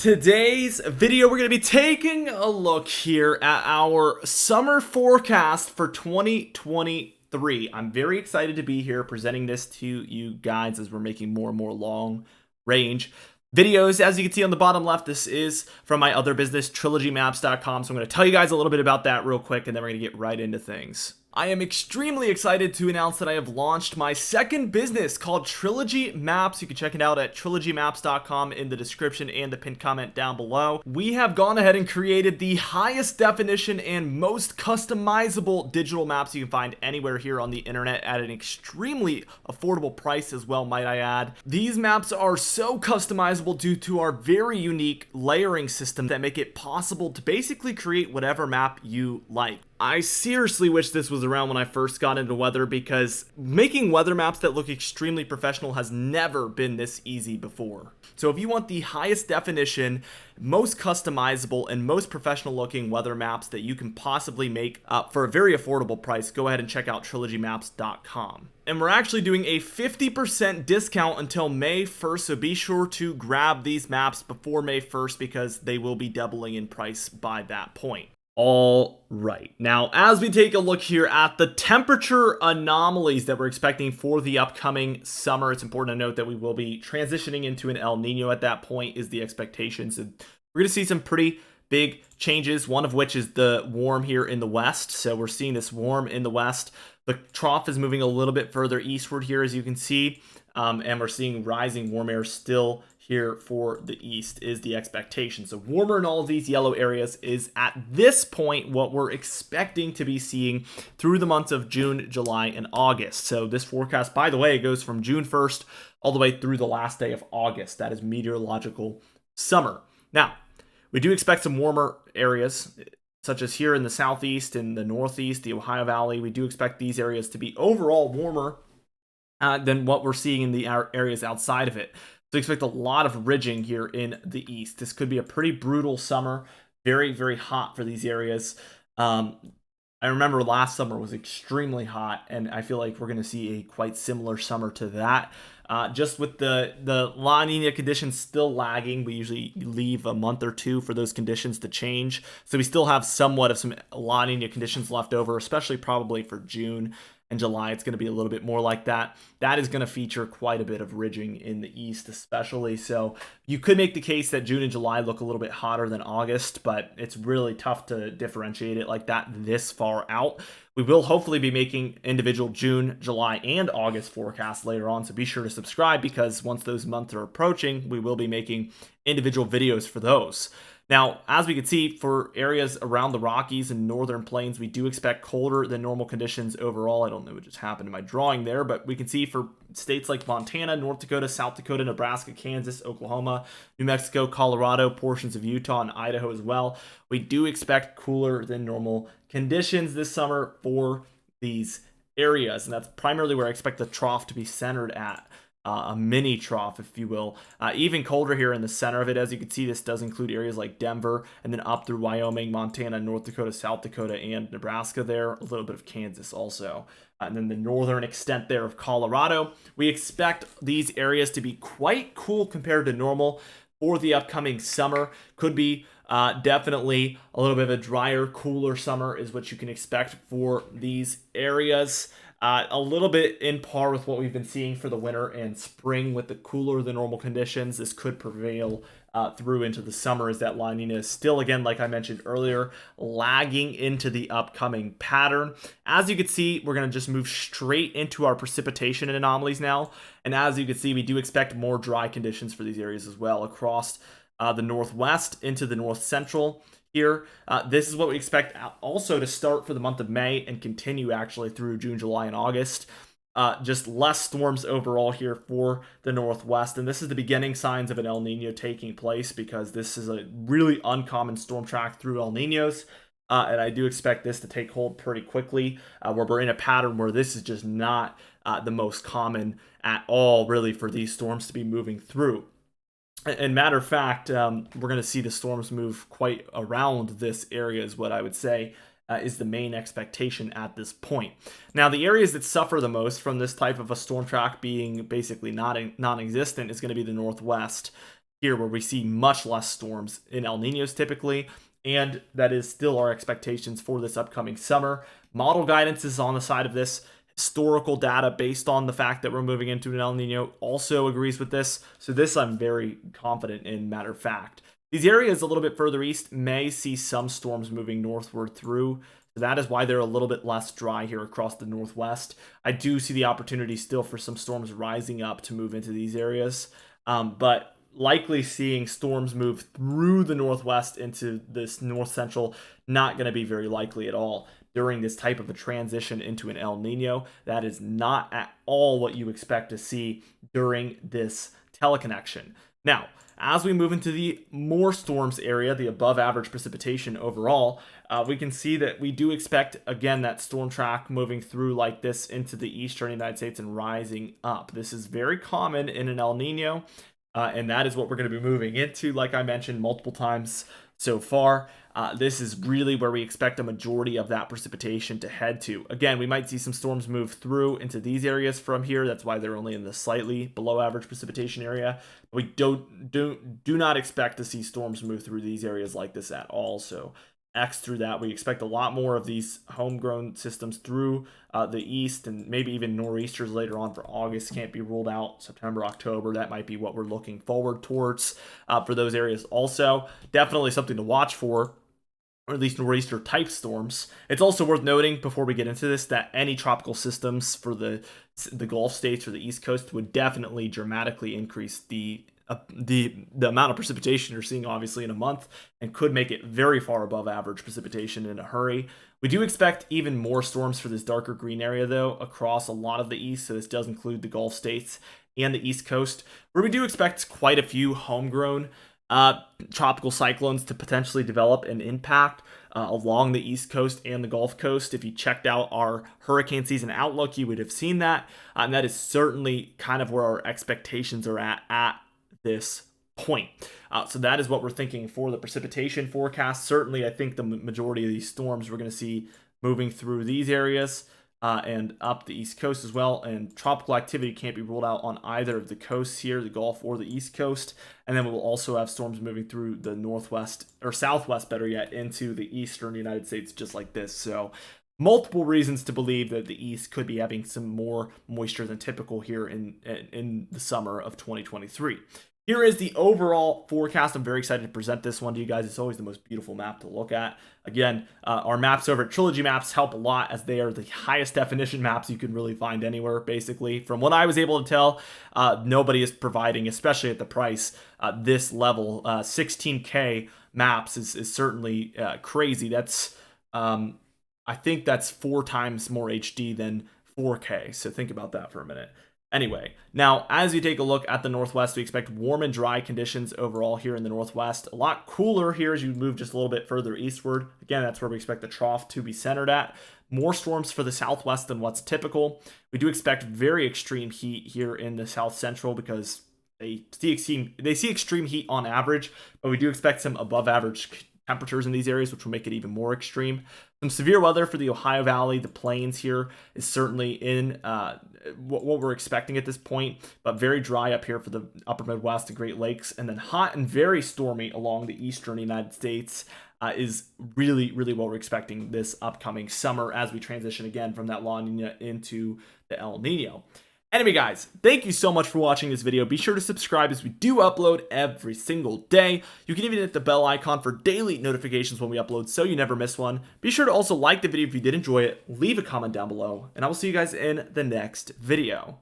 Today's video, we're going to be taking a look here at our summer forecast for 2023. I'm very excited to be here presenting this to you guys as we're making more and more long range videos. As you can see on the bottom left, this is from my other business, trilogymaps.com. So I'm going to tell you guys a little bit about that real quick, and then we're going to get right into things. I am extremely excited to announce that I have launched my second business called Trilogy Maps. You can check it out at trilogymaps.com in the description and the pinned comment down below. We have gone ahead and created the highest definition and most customizable digital maps you can find anywhere here on the internet at an extremely affordable price as well, might I add. These maps are so customizable due to our very unique layering system that make it possible to basically create whatever map you like. I seriously wish this was around when I first got into weather, because making weather maps that look extremely professional has never been this easy before. So if you want the highest definition, most customizable, and most professional looking weather maps that you can possibly make for a very affordable price, go ahead and check out trilogymaps.com. And we're actually doing a 50% discount until May 1st, so be sure to grab these maps before May 1st because they will be doubling in price by that point. All right, now as we take a look here at the temperature anomalies that we're expecting for the upcoming summer, it's important to note that we will be transitioning into an El Nino at that point is the expectations. And we're going to see some pretty big changes, one of which is the warm here in the west. So we're seeing this warm in the west. The trough is moving a little bit further eastward here, as you can see, and we're seeing rising warm air still here for the east is the expectation. So warmer in all of these yellow areas is at this point what we're expecting to be seeing through the months of June, July, and August. So this forecast, by the way, goes from June 1st all the way through the last day of August. That is meteorological summer. Now, we do expect some warmer areas, such as here in the southeast and the northeast, the Ohio Valley. We do expect these areas to be overall warmer than what we're seeing in the areas outside of it. So expect a lot of ridging here in the east. This could be a pretty brutal summer, very, very hot for these areas. I remember last summer was extremely hot, and I feel like we're going to see a quite similar summer to that. Just with the La Nina conditions still lagging, we usually leave a month or two for those conditions to change. So we still have somewhat of some La Nina conditions left over, especially probably for June and July. It's going to be a little bit more like that. That is going to feature quite a bit of ridging in the east especially. So you could make the case that June and July look a little bit hotter than August, but it's really tough to differentiate it like that this far out. We will hopefully be making individual June, July, and August forecasts later on, so be sure to subscribe because once those months are approaching, we will be making individual videos for those. Now, as we can see, for areas around the Rockies and northern plains, we do expect colder than normal conditions overall. I don't know what just happened to my drawing there, but we can see for states like Montana, North Dakota, South Dakota, Nebraska, Kansas, Oklahoma, New Mexico, Colorado, portions of Utah, and Idaho as well, we do expect cooler than normal conditions this summer for these areas. And that's primarily where I expect the trough to be centered at. A mini trough, if you will. Even colder here in the center of it. As you can see, this does include areas like Denver and then up through Wyoming, Montana, North Dakota, South Dakota, and Nebraska there. A little bit of Kansas also. And then the northern extent there of Colorado. We expect these areas to be quite cool compared to normal for the upcoming summer. Could be definitely a little bit of a drier, cooler summer is what you can expect for these areas. A little bit in par with what we've been seeing for the winter and spring with the cooler than normal conditions. This could prevail through into the summer as that La Nina is still, again, like I mentioned earlier, lagging into the upcoming pattern. As you can see, we're going to just move straight into our precipitation anomalies now. And as you can see, we do expect more dry conditions for these areas as well across the northwest into the north central. Here, this is what we expect also to start for the month of May and continue actually through June, July, and August. Just less storms overall here for the Northwest. And this is the beginning signs of an El Nino taking place because this is a really uncommon storm track through El Ninos. And I do expect this to take hold pretty quickly, where we're in a pattern where this is just not the most common at all, really, for these storms to be moving through. And matter of fact, we're going to see the storms move quite around this area is what I would say is the main expectation at this point. Now, the areas that suffer the most from this type of a storm track being basically non-existent is going to be the Northwest. here where we see much less storms in El Niños typically, and that is still our expectations for this upcoming summer. Model guidance is on the side of this. Historical data based on the fact that we're moving into an El Nino also agrees with this. So this I'm very confident in, matter of fact. These areas a little bit further east may see some storms moving northward through. So that is why they're a little bit less dry here across the northwest. I do see the opportunity still for some storms rising up to move into these areas. But likely seeing storms move through the northwest into this north central, not going to be very likely at all during this type of a transition into an El Nino. That is not at all what you expect to see during this teleconnection. Now, as we move into the more storms area, the above average precipitation overall, we can see that we do expect, again, that storm track moving through like this into the eastern United States and rising up. This is very common in an El Nino, and that is what we're going to be moving into, like I mentioned multiple times so far. This is really where we expect a majority of that precipitation to head to. Again, we might see some storms move through into these areas from here. That's why they're only in the slightly below average precipitation area. We do not expect to see storms move through these areas like this at all. So X through that, we expect a lot more of these homegrown systems through the east, and maybe even nor'easters later on for August. Can't be ruled out. September, October, that might be what we're looking forward towards for those areas also. Definitely something to watch for, or at least nor'easter type storms. It's also worth noting before we get into this that any tropical systems for the Gulf states or the East Coast would definitely dramatically increase the amount of precipitation you're seeing obviously in a month, and could make it very far above average precipitation in a hurry. We do expect even more storms for this darker green area though across a lot of the east, so this does include the Gulf states and the East Coast, where we do expect quite a few homegrown tropical cyclones to potentially develop and impact along the East Coast and the Gulf Coast. If you checked out our hurricane season outlook, you would have seen that, and that is certainly kind of where our expectations are at this point. So that is what we're thinking for the precipitation forecast. Certainly, I think the majority of these storms we're going to see moving through these areas and up the East Coast as well. And tropical activity can't be ruled out on either of the coasts here, the Gulf or the East Coast. And then we will also have storms moving through the northwest, or southwest better yet, into the eastern United States just like this. So multiple reasons to believe that the East could be having some more moisture than typical here in the summer of 2023. Here is the overall forecast. I'm very excited to present this one to you guys. It's always the most beautiful map to look at. Again, our maps over at Trilogy Maps help a lot, as they are the highest definition maps you can really find anywhere, basically. From what I was able to tell, nobody is providing, especially at the price, this level. 16K maps is certainly crazy. That's, I think that's 4 times more HD than 4K. So think about that for a minute. Anyway, now as you take a look at the Northwest, we expect warm and dry conditions overall here in the Northwest. A lot cooler here as you move just a little bit further eastward. Again, that's where we expect the trough to be centered at. More storms for the Southwest than what's typical. We do expect very extreme heat here in the South Central because they see extreme heat on average, but we do expect some above average temperatures in these areas, which will make it even more extreme. Some severe weather for the Ohio Valley, the plains here is certainly in what we're expecting at this point, but very dry up here for the upper Midwest and Great Lakes, and then hot and very stormy along the eastern United States is really, really what we're expecting this upcoming summer as we transition again from that La Nina into the El Nino. Anyway, guys, thank you so much for watching this video. Be sure to subscribe as we do upload every single day. You can even hit the bell icon for daily notifications when we upload so you never miss one. Be sure to also like the video if you did enjoy it, leave a comment down below, and I will see you guys in the next video.